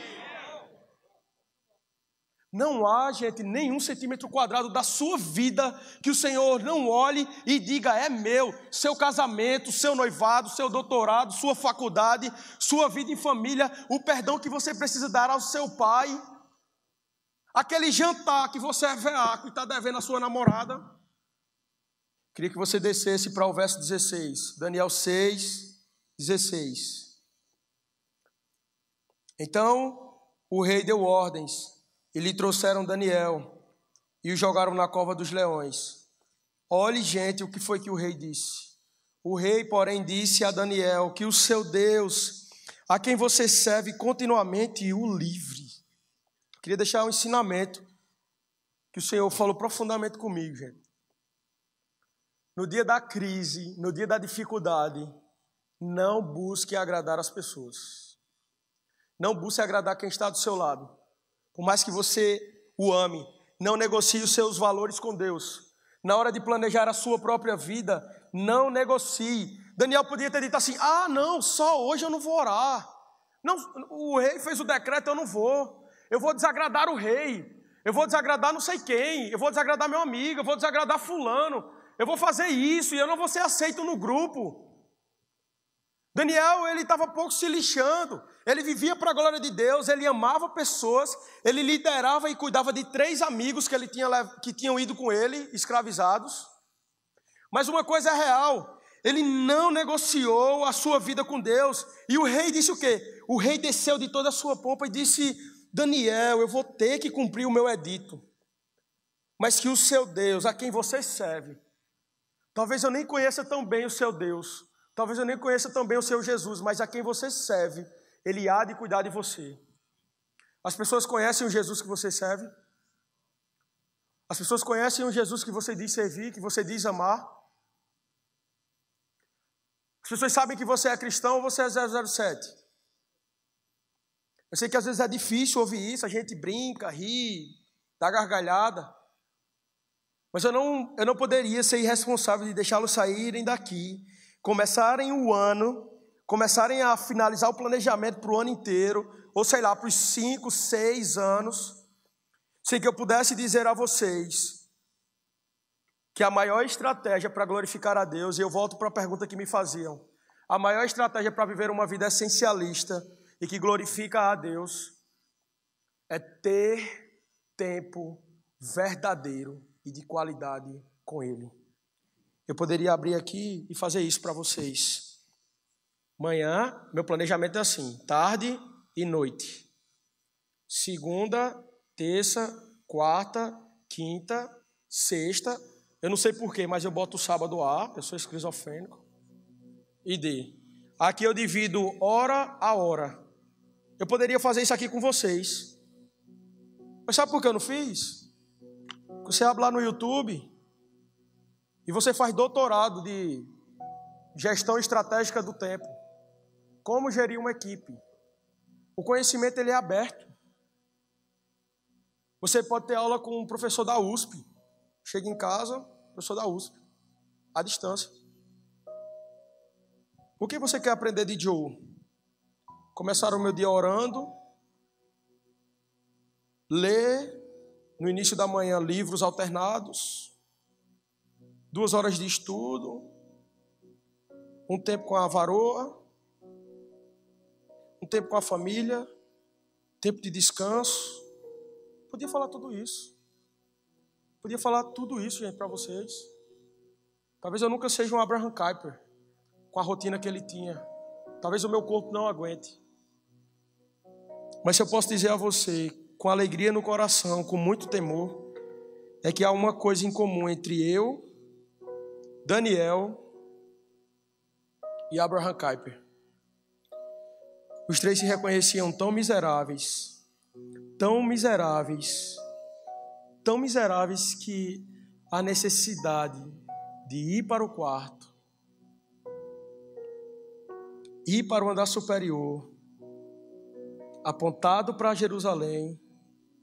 Não há, gente, nenhum centímetro quadrado da sua vida que o Senhor não olhe e diga, é meu. Seu casamento, seu noivado, seu doutorado, sua faculdade, sua vida em família, o perdão que você precisa dar ao seu pai, aquele jantar que você é veaco e está devendo à sua namorada. Queria que você descesse para o verso 16, Daniel 6, 16. Então o rei deu ordens, e lhe trouxeram Daniel, e o jogaram na cova dos leões. Olhe, gente, o que foi que o rei disse. O rei, porém, disse a Daniel que o seu Deus, a quem você serve continuamente, o livre. Queria deixar um ensinamento que o Senhor falou profundamente comigo, gente. No dia da crise, no dia da dificuldade, não busque agradar as pessoas. Não busque agradar quem está do seu lado. Por mais que você o ame, não negocie os seus valores com Deus. Na hora de planejar a sua própria vida, não negocie. Daniel podia ter dito assim, não, só hoje eu não vou orar. Não, o rei fez o decreto, eu não vou. Eu vou desagradar o rei. Eu vou desagradar não sei quem. Eu vou desagradar meu amigo, eu vou desagradar fulano. Eu vou fazer isso e eu não vou ser aceito no grupo. Daniel, ele estava pouco se lixando, ele vivia para a glória de Deus, ele amava pessoas, ele liderava e cuidava de 3 amigos que tinham ido com ele, escravizados. Mas uma coisa é real, ele não negociou a sua vida com Deus. E o rei disse o quê? O rei desceu de toda a sua pompa e disse, Daniel, eu vou ter que cumprir o meu edito, mas que o seu Deus, a quem você serve, talvez eu nem conheça tão bem o seu Deus, talvez eu nem conheça tão bem o seu Jesus, mas a quem você serve, Ele há de cuidar de você. As pessoas conhecem o Jesus que você serve? As pessoas conhecem o Jesus que você diz servir, que você diz amar? As pessoas sabem que você é cristão ou você é 007? Eu sei que às vezes é difícil ouvir isso, a gente brinca, ri, dá gargalhada. Mas eu não poderia ser irresponsável de deixá-los saírem daqui, começarem o ano, começarem a finalizar o planejamento para o ano inteiro, ou sei lá, para os 5, 6 anos, sem que eu pudesse dizer a vocês que a maior estratégia para glorificar a Deus, e eu volto para a pergunta que me faziam, a maior estratégia para viver uma vida essencialista e que glorifica a Deus é ter tempo verdadeiro e de qualidade com Ele. Eu poderia abrir aqui e fazer isso para vocês. Manhã, meu planejamento é assim, tarde e noite. Segunda, terça, quarta, quinta, sexta. Eu não sei porquê, mas eu boto o sábado A, eu sou esquizofrênico. E D. Aqui eu divido hora a hora. Eu poderia fazer isso aqui com vocês. Mas sabe por que eu não fiz? Você abre lá no YouTube e você faz doutorado de gestão estratégica do tempo. Como gerir uma equipe. O conhecimento ele é aberto. Você pode ter aula com um professor da USP. Chega em casa, professor da USP, à distância. O que você quer aprender de Joe? Começar o meu dia orando, ler no início da manhã livros alternados, 2 horas de estudo, um tempo com a varoa, um tempo com a família, tempo de descanso. Podia falar tudo isso. Podia falar tudo isso, gente, para vocês. Talvez eu nunca seja um Abraham Kuyper, com a rotina que ele tinha. Talvez o meu corpo não aguente. Mas se eu posso dizer a você, com alegria no coração, com muito temor, é que há uma coisa em comum entre eu, Daniel e Abraham Kuyper. Os 3 se reconheciam tão miseráveis, tão miseráveis, tão miseráveis que a necessidade de ir para o quarto, ir para o andar superior, apontado para Jerusalém,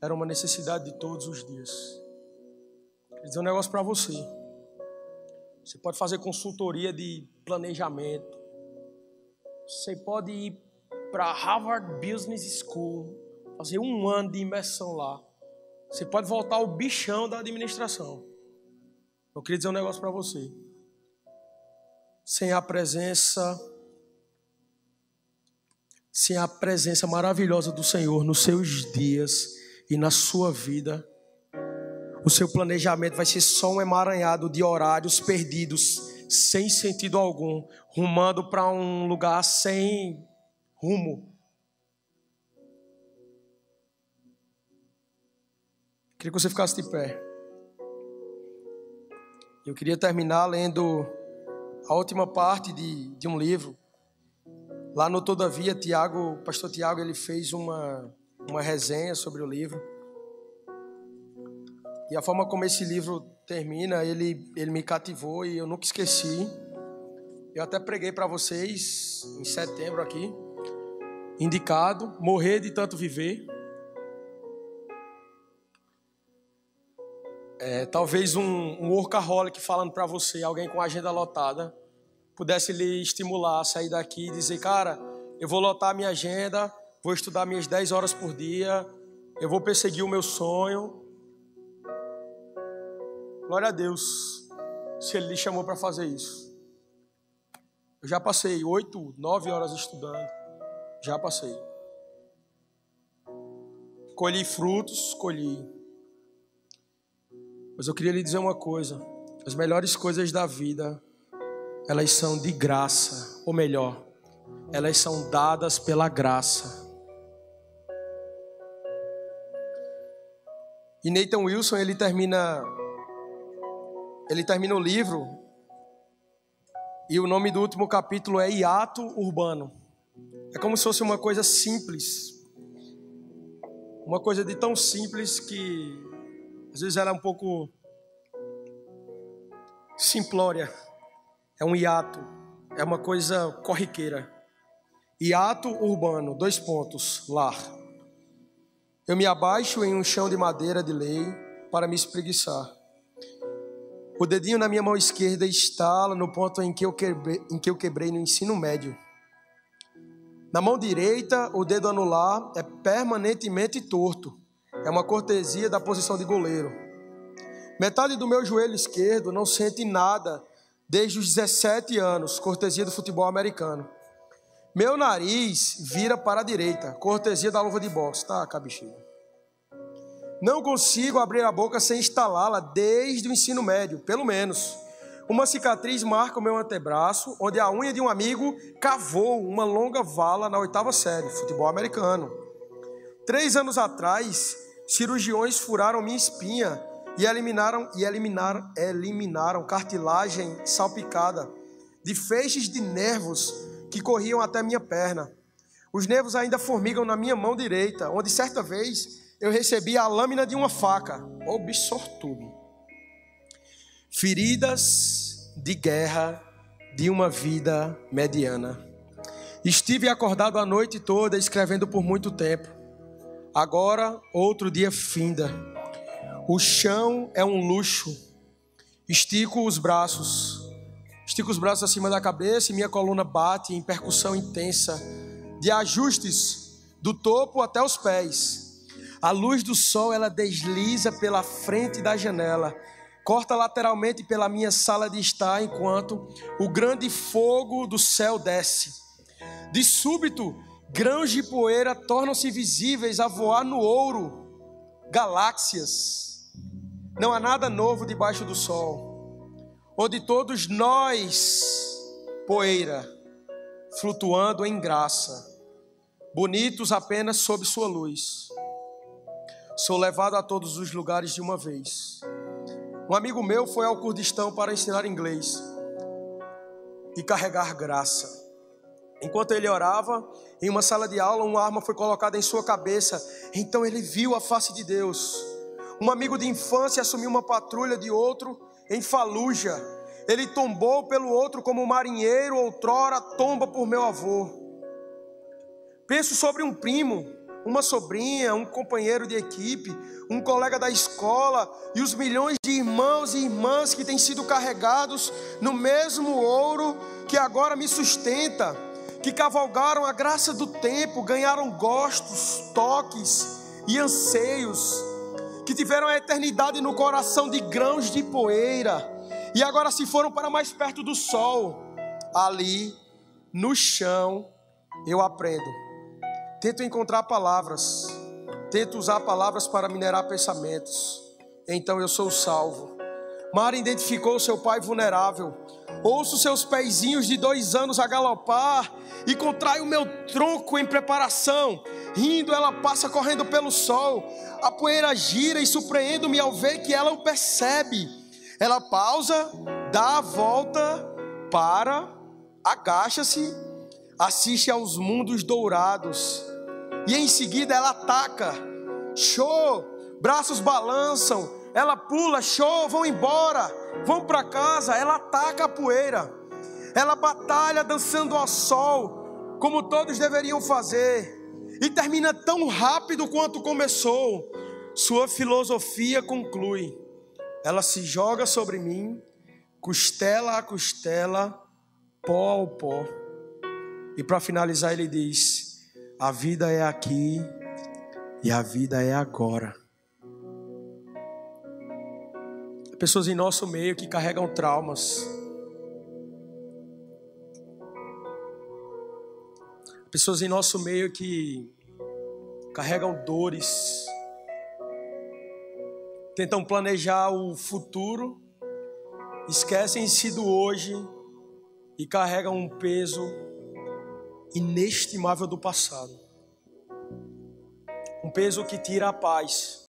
era uma necessidade de todos os dias. Quer dizer um negócio para você. Você pode fazer consultoria de planejamento. Você pode ir para Harvard Business School, fazer 1 ano de imersão lá. Você pode voltar ao bichão da administração. Eu queria dizer um negócio para você. Sem a presença maravilhosa do Senhor nos seus dias e na sua vida, o seu planejamento vai ser só um emaranhado de horários perdidos, sem sentido algum, rumando para um lugar sem rumo. Queria que você ficasse de pé. Eu queria terminar lendo a última parte de um livro. Lá no Todavia, o pastor Tiago, ele fez uma resenha sobre o livro. E a forma como esse livro termina, ele me cativou e eu nunca esqueci. Eu até preguei para vocês em setembro aqui, indicado, Morrer de Tanto Viver. Talvez um workaholic falando para você, alguém com agenda lotada, pudesse lhe estimular a sair daqui e dizer, cara, eu vou lotar a minha agenda, vou estudar minhas 10 horas por dia, eu vou perseguir o meu sonho. Glória a Deus, se Ele lhe chamou para fazer isso. Eu já passei 8, 9 horas estudando, já passei. Colhi frutos, colhi. Mas eu queria lhe dizer uma coisa, as melhores coisas da vida, elas são de graça, ou melhor, elas são dadas pela graça. E Nathan Wilson, ele termina o livro, e o nome do último capítulo é Hiato Urbano. É como se fosse uma coisa simples, uma coisa de tão simples que às vezes ela é um pouco simplória. É um hiato, é uma coisa corriqueira. Hiato urbano, 2 pontos, lar. Eu me abaixo em um chão de madeira de lei para me espreguiçar. O dedinho na minha mão esquerda estala no ponto em que eu quebrei no ensino médio. Na mão direita, o dedo anular é permanentemente torto. É uma cortesia da posição de goleiro. Metade do meu joelho esquerdo não sente nada desde os 17 anos, cortesia do futebol americano. Meu nariz vira para a direita, cortesia da luva de boxe. Tá, cabexiga. Não consigo abrir a boca sem estalá-la desde o ensino médio, pelo menos. Uma cicatriz marca o meu antebraço, onde a unha de um amigo cavou uma longa vala na 8ª série, futebol americano. 3 anos atrás, cirurgiões furaram minha espinha e eliminaram cartilagem salpicada de feixes de nervos que corriam até minha perna. Os nervos ainda formigam na minha mão direita, onde certa vez eu recebi a lâmina de uma faca. Ô bicho sortudo. Feridas de guerra de uma vida mediana. Estive acordado a noite toda escrevendo por muito tempo. Agora outro dia finda. O chão é um luxo. Estico os braços acima da cabeça e minha coluna bate em percussão intensa de ajustes do topo até os pés. A luz do sol, ela desliza pela frente da janela, corta lateralmente pela minha sala de estar, enquanto o grande fogo do céu desce. De súbito, grãos de poeira tornam-se visíveis a voar no ouro, galáxias. Não há nada novo debaixo do sol. Onde todos nós, poeira, flutuando em graça, bonitos apenas sob sua luz. Sou levado a todos os lugares de uma vez. Um amigo meu foi ao Kurdistão para ensinar inglês e carregar graça. Enquanto ele orava, em uma sala de aula, uma arma foi colocada em sua cabeça. Então ele viu a face de Deus. Um amigo de infância assumiu uma patrulha de outro em Faluja. Ele tombou pelo outro como um marinheiro outrora tomba por meu avô. Penso sobre um primo, uma sobrinha, um companheiro de equipe, um colega da escola e os milhões de irmãos e irmãs que têm sido carregados no mesmo ouro que agora me sustenta, que cavalgaram a graça do tempo, ganharam gostos, toques e anseios, que tiveram a eternidade no coração de grãos de poeira e agora se foram para mais perto do sol. Ali, no chão, eu aprendo. Tento encontrar palavras, tento usar palavras para minerar pensamentos. Então eu sou salvo. Mara identificou seu pai vulnerável. Ouço seus pezinhos de 2 anos a galopar e contrai o meu tronco em preparação. Rindo, ela passa correndo pelo sol. A poeira gira e surpreendo-me ao ver que ela o percebe. Ela pausa, dá a volta, para, agacha-se, assiste aos mundos dourados e em seguida ela ataca. Show! Braços balançam, ela pula, show, vão embora, vão para casa. Ela ataca a poeira, ela batalha dançando ao sol, como todos deveriam fazer, e termina tão rápido quanto começou. Sua filosofia conclui: ela se joga sobre mim, costela a costela, pó ao pó. E para finalizar ele diz: a vida é aqui e a vida é agora. Há pessoas em nosso meio que carregam traumas. Há pessoas em nosso meio que carregam dores. Tentam planejar o futuro, esquecem-se do hoje e carregam um peso inestimável do passado. Um peso que tira a paz.